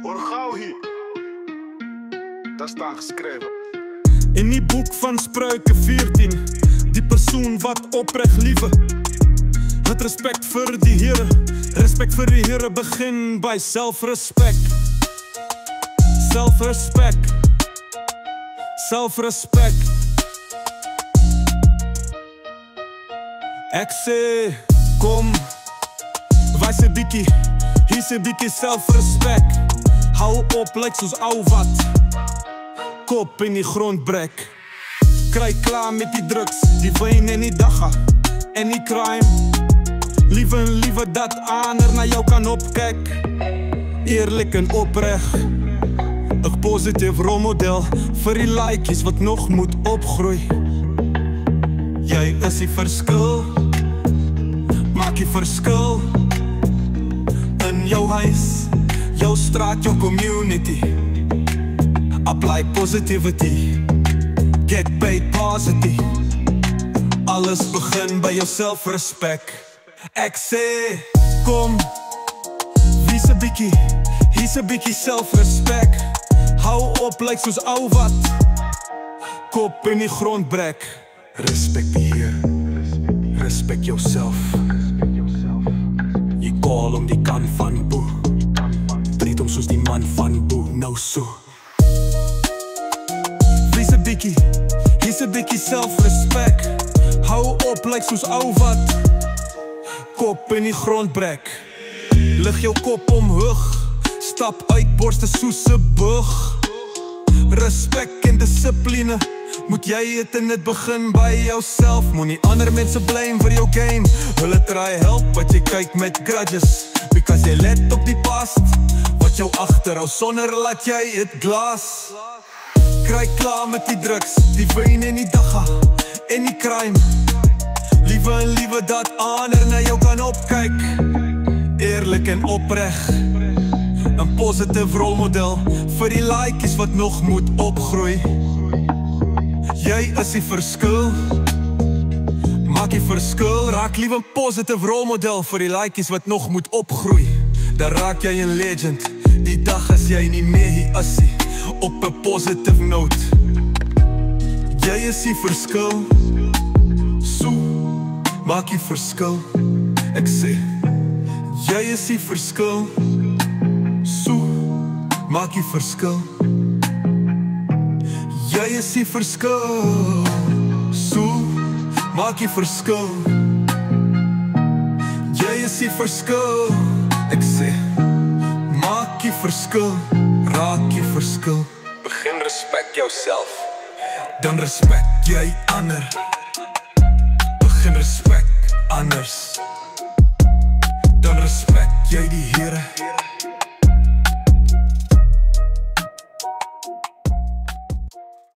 Hoor gauw hier. Dat staat geschreven. In die boek van Spreuken 14. Die persoon wat oprecht liewe. Het respect vir die Here. Respect vir die Here begin by selfrespect. Selfrespect. Selfrespect. Ek sê, kom, wys 'n bietjie, hier's 'n bietjie selfrespect. Hou op, lyk soos ou wat kop in die grond brek. Kry klaar met die drugs, die wyn en die dagga en die crime. Liewe en liewe dat ander na jou kan opkyk. Eerlik en opreg. 'n positief rolmodel vir die laaitjies wat nog moet opgroei. Jy is die verskil. Maak die verskil. In jou huis, jou straat, jou community. Apply positivity. Get paid positive. Alles begin by jou selfrespect. Ek sê, kom, wie's 'n bietjie, hier's 'n bietjie selfrespect. Hou op, lyk soos ou wat kop in die grond brek. Respect die Heer, respect jouself. Jy call om die kan van boe. Treed om soos die man van boe, nou so. Wie's 'n bietjie, hier's 'n bietjie selfrespect. Hou op, lyk soos ou wat kop in die grond brek. Lig jou kop omhoog. Stap uit, borste soos 'n bug. Respek en dissipline moet jy het en dit begin by jouself. Moenie ander mense blame vir jou game. Hulle try help, wat jy kyk met grudges. Because jy let op die past wat jou agterhou, sonder laat jy het glas. Kry klaar met die drugs, die wyn en die dagga en die crime. Liewe en liewe dat ander na jou kan opkyk. Eerlik en opreg. 'n positief rolmodel vir die laaitjies wat nog moet opgroei. Jy is die verskil. Maak die verskil. Raak liewe 'n positief rolmodel vir die laaitjies wat nog moet opgroei. Dan raak jy 'n legend. Die dag as jy nie meer hier is nie. Op 'n positive note. Jy is die verskil. So, maak die verskil. Ek sê, jy is die verskil. So, maak die verskil. Jy is die verskil. So, maak die verskil. Jy is die verskil. Ek sê, maak die verskil. Raak die verskil. Begin respect jouself. Dan respect jy ander. Begin respect anders. Dan respect jy die Here.